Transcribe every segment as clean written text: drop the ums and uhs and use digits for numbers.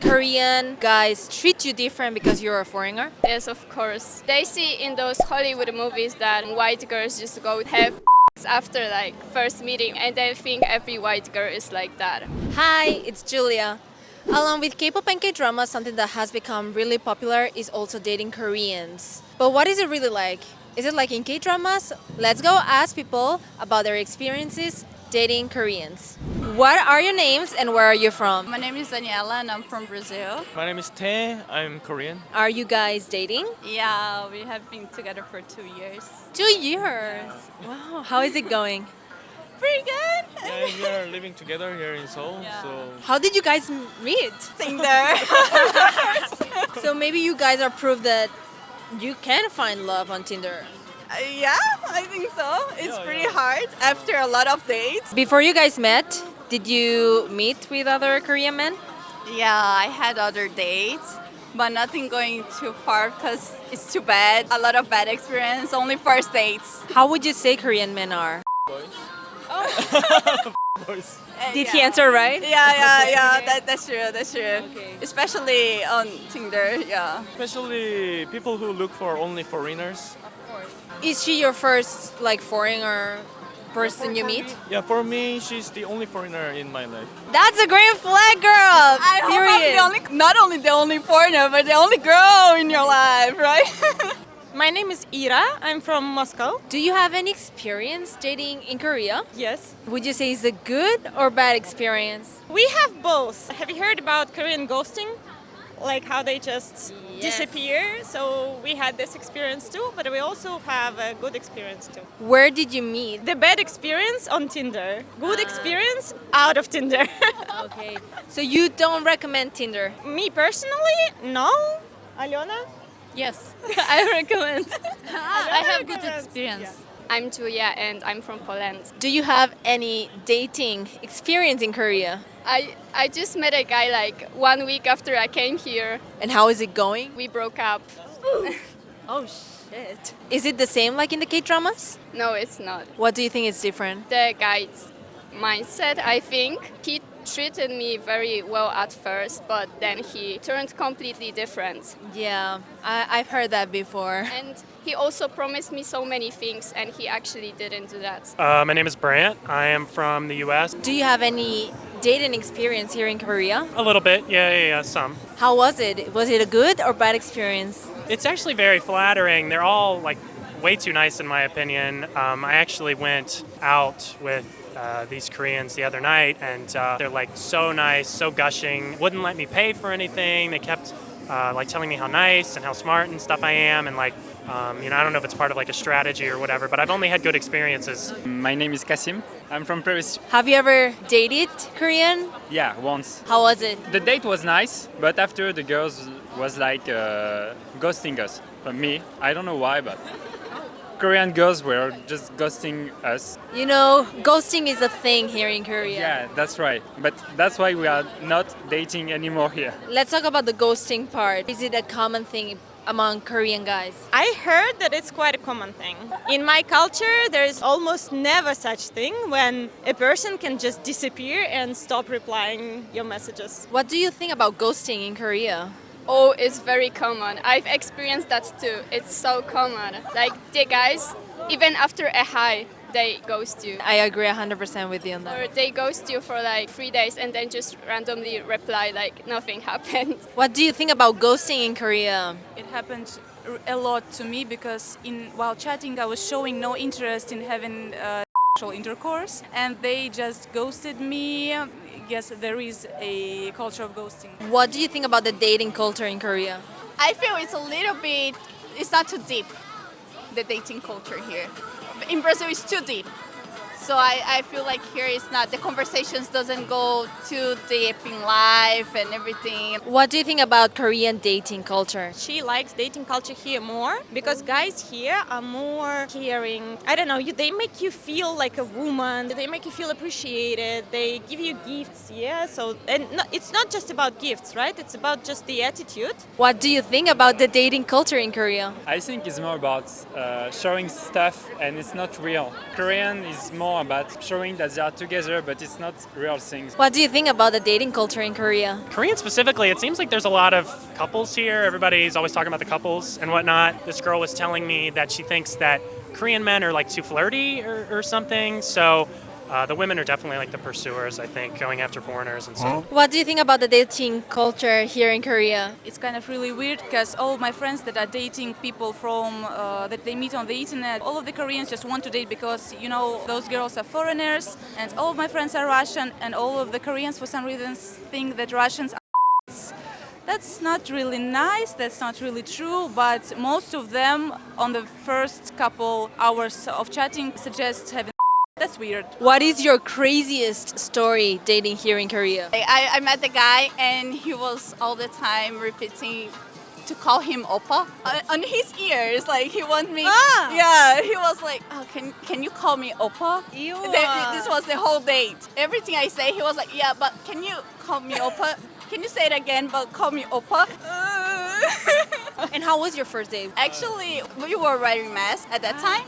Korean guys treat you different because you're a foreigner? Yes, of course. They see in those Hollywood movies that white girls just go have after like first meeting, and they think every white girl is like that. Hi, it's Julia. Along with K-pop and K-drama, something that has become really popular is also dating Koreans. But what is it really like? Is it like in K-dramas? Let's go ask people about their experiences dating Koreans. What are your names and where are you from? My name is Daniela and I'm from Brazil. My name is Tae. I'm Korean. Are you guys dating? Yeah, we have been together for 2 years. 2 years. Wow, how is it going? Pretty good. Yeah, we are living together here in Seoul. Yeah. So How did you guys meet? Tinder. So maybe you guys are proof that you can find love on Tinder. Yeah, I think so. It's Yeah, pretty yeah. hard after a lot of dates. Before you guys met, did you meet with other Korean men? Yeah, I had other dates, but nothing going too far because it's too bad. A lot of bad experience, only first dates. How would you say Korean men are? boys. Did he answer right? Yeah. That's true. That's true. Okay. Especially on Tinder. Yeah. Especially people who look for only foreigners. Is she your first like foreigner person you meet? Yeah, for me, she's the only foreigner in my life. That's a green flag, girl. I hope Period. I'm not only the only foreigner, but the only girl in your life, right? My name is Ira. I'm from Moscow. Do you have any experience dating in Korea? Yes. Would you say it's a good or bad experience? We have both. Have you heard about Korean ghosting? Like how they just disappear. So we had this experience too, but we also have a good experience too. Where did you meet? The bad experience on Tinder. Good experience out of Tinder. Okay. So you don't recommend Tinder? Me personally, no. Aliona? Yes, I recommend. I have good experience. I'm Julia and I'm from Poland. Do you have any dating experience in Korea? I just met a guy like 1 week after I came here. And how is it going? We broke up. Oh shit. Is it the same like in the K-dramas? No, it's not. What do you think is different? The guy's mindset, I think. He treated me very well at first, but then he turned completely different. Yeah, I've heard that before. And he also promised me so many things, and he actually didn't do that. My name is Brant. I am from the U.S. Do you have any dating experience here in Korea? A little bit, yeah, some. How was it? Was it a good or bad experience? It's actually very flattering. They're all like way too nice in my opinion. I actually went out with these Koreans the other night, and they're like so nice, so gushing. Wouldn't let me pay for anything. They kept like telling me how nice and how smart and stuff I am, and like I don't know if it's part of like a strategy or whatever, but I've only had good experiences. My name is Kasim. I'm from Paris. Have you ever dated Korean? Yeah, once. How was it? The date was nice, but after the girls was like ghosting us. But me, I don't know why, but Korean girls were just ghosting us. You know, ghosting is a thing here in Korea. Yeah, that's right. But that's why we are not dating anymore here. Let's talk about the ghosting part. Is it a common thing among Korean guys? I heard that it's quite a common thing. In my culture, there is almost never such thing when a person can just disappear and stop replying your messages. What do you think about ghosting in Korea? Oh, it's very common. I've experienced that too. It's so common. Like the guys, even after a hi, they ghost you. I agree 100% with you on that. Or they ghost you for like 3 days and then just randomly reply like nothing happened. What do you think about ghosting in Korea? It happened a lot to me because while chatting I was showing no interest in having sexual intercourse and they just ghosted me. Yes, there is a culture of ghosting. What do you think about the dating culture in Korea? I feel it's not too deep, the dating culture here. In Brazil, it's too deep. So I feel like here it's not, the conversations doesn't go too deep in life and everything. What do you think about Korean dating culture? She likes dating culture here more because guys here are more caring. I don't know, they make you feel like a woman. They make you feel appreciated. They give you gifts, yeah. So it's not just about gifts, right? It's about just the attitude. What do you think about the dating culture in Korea? I think it's more about showing stuff and it's not real. Korean is more more about showing that they are together, but it's not real things. What do you think about the dating culture in Korea? Korean specifically, it seems like there's a lot of couples here. Everybody's always talking about the couples and whatnot. This girl was telling me that she thinks that Korean men are like too flirty or something. So the women are definitely like the pursuers, I think, going after foreigners and stuff. What do you think about the dating culture here in Korea? It's kind of really weird because all of my friends that are dating people from that they meet on the internet, all of the Koreans just want to date because those girls are foreigners, and all of my friends are Russian, and all of the Koreans for some reason think that Russians are. That's not really nice, that's not really true, but most of them on the first couple hours of chatting suggest having. That's weird. What is your craziest story dating here in Korea? I met the guy and he was all the time repeating to call him oppa on his ears. Like he want me. Yeah, he was like, oh, can you call me oppa? This was the whole date. Everything I say, he was like, yeah, but can you call me oppa? Can you say it again, but call me oppa? And how was your first date? Actually, we were wearing masks at that time.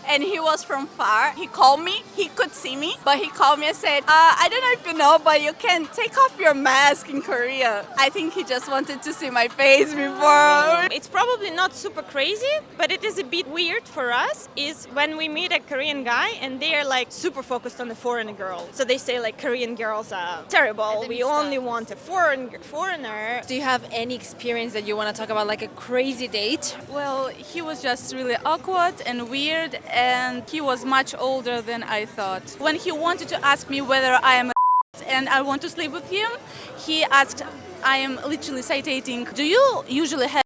And he was from far. He called me. He could see me, but he called me and said, I don't know if you know, but you can take off your mask in Korea. I think he just wanted to see my face before. It's probably not super crazy, but it is a bit weird for us is when we meet a Korean guy and they are like super focused on the foreign girl. So they say like Korean girls are terrible. We only want a foreigner. Do you have any experience that you want to talk about, like a crazy date? Well, he was just really awkward and weird, and he was much older than I thought. When he wanted to ask me whether I am a and I want to sleep with him, he asked, I am literally citating, do you usually have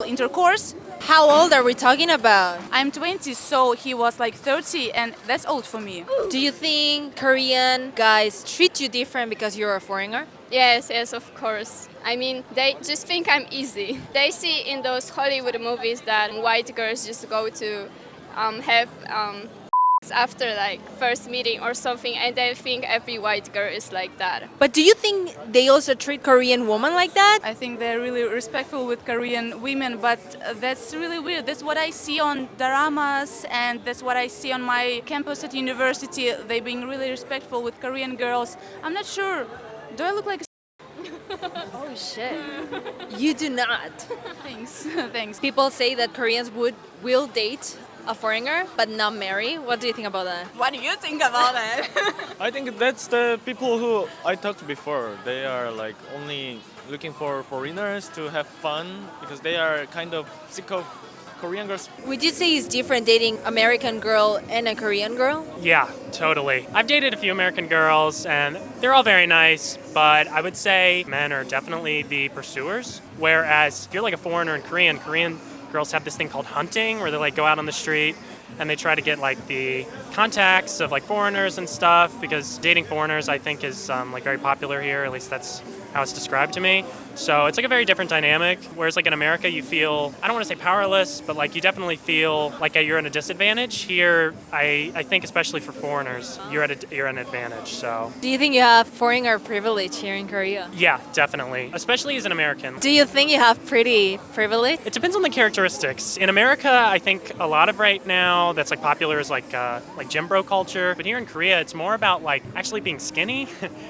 intercourse? How old are we talking about? I'm 20, so he was like 30, and that's old for me. Do you think Korean guys treat you different because you're a foreigner? Yes, of course. I mean, they just think I'm easy. They see in those Hollywood movies that white girls just go to have after like first meeting or something, and they think every white girl is like that. But do you think they also treat Korean women like that? I think they're really respectful with Korean women, but that's really weird. That's what I see on dramas, and that's what I see on my campus at university. They being really respectful with Korean girls. I'm not sure. Do I look like Oh shit. You do not. Thanks. People say that Koreans will date a foreigner but not marry. What do you think about that? What do you think about it? I think that's the people who I talked to before. They are like only looking for foreigners to have fun because they are kind of sick of Korean girls. Would you say it's different dating American girl and a Korean girl? Yeah, totally. I've dated a few American girls and they're all very nice, but I would say men are definitely the pursuers. Whereas if you're like a foreigner in Korean girls have this thing called hunting where they like go out on the street and they try to get like the contacts of like foreigners and stuff, because dating foreigners I think is like very popular here, at least that's how it's described to me. So it's like a very different dynamic, whereas like in America you feel, I don't want to say powerless, but like you definitely feel like you're at a disadvantage. Here I think especially for foreigners you're at an advantage. So Do you think you have foreigner privilege here in Korea? yeah, definitely, especially as an American. Do you think you have pretty privilege? It depends on the characteristics. In America, I think a lot of right now that's like popular is like gym bro culture. But here in Korea, it's more about like actually being skinny,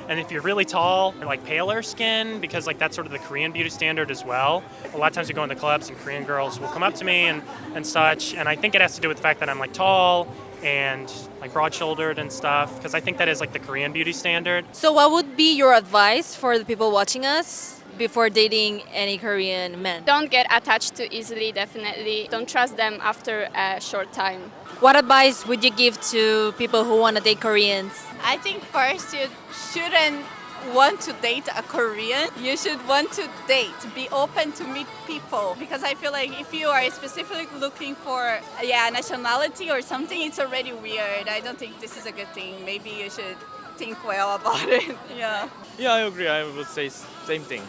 and if you're really tall or like paler skin, because like that's sort of the Korean beauty standard as well. A lot of times we go into clubs and Korean girls will come up to me and such, and I think it has to do with the fact that I'm like tall and like broad-shouldered and stuff, because I think that is like the Korean beauty standard. So what would be your advice for the people watching us before dating any Korean men? Don't get attached too easily, definitely. Don't trust them after a short time. What advice would you give to people who want to date Koreans? I think first you shouldn't want to date a Korean. You should want to date, be open to meet people, because I feel like if you are specifically looking for nationality or something, it's already weird. I don't think this is a good thing. Maybe you should think well about it. Yeah. Yeah, I agree. I would say same thing.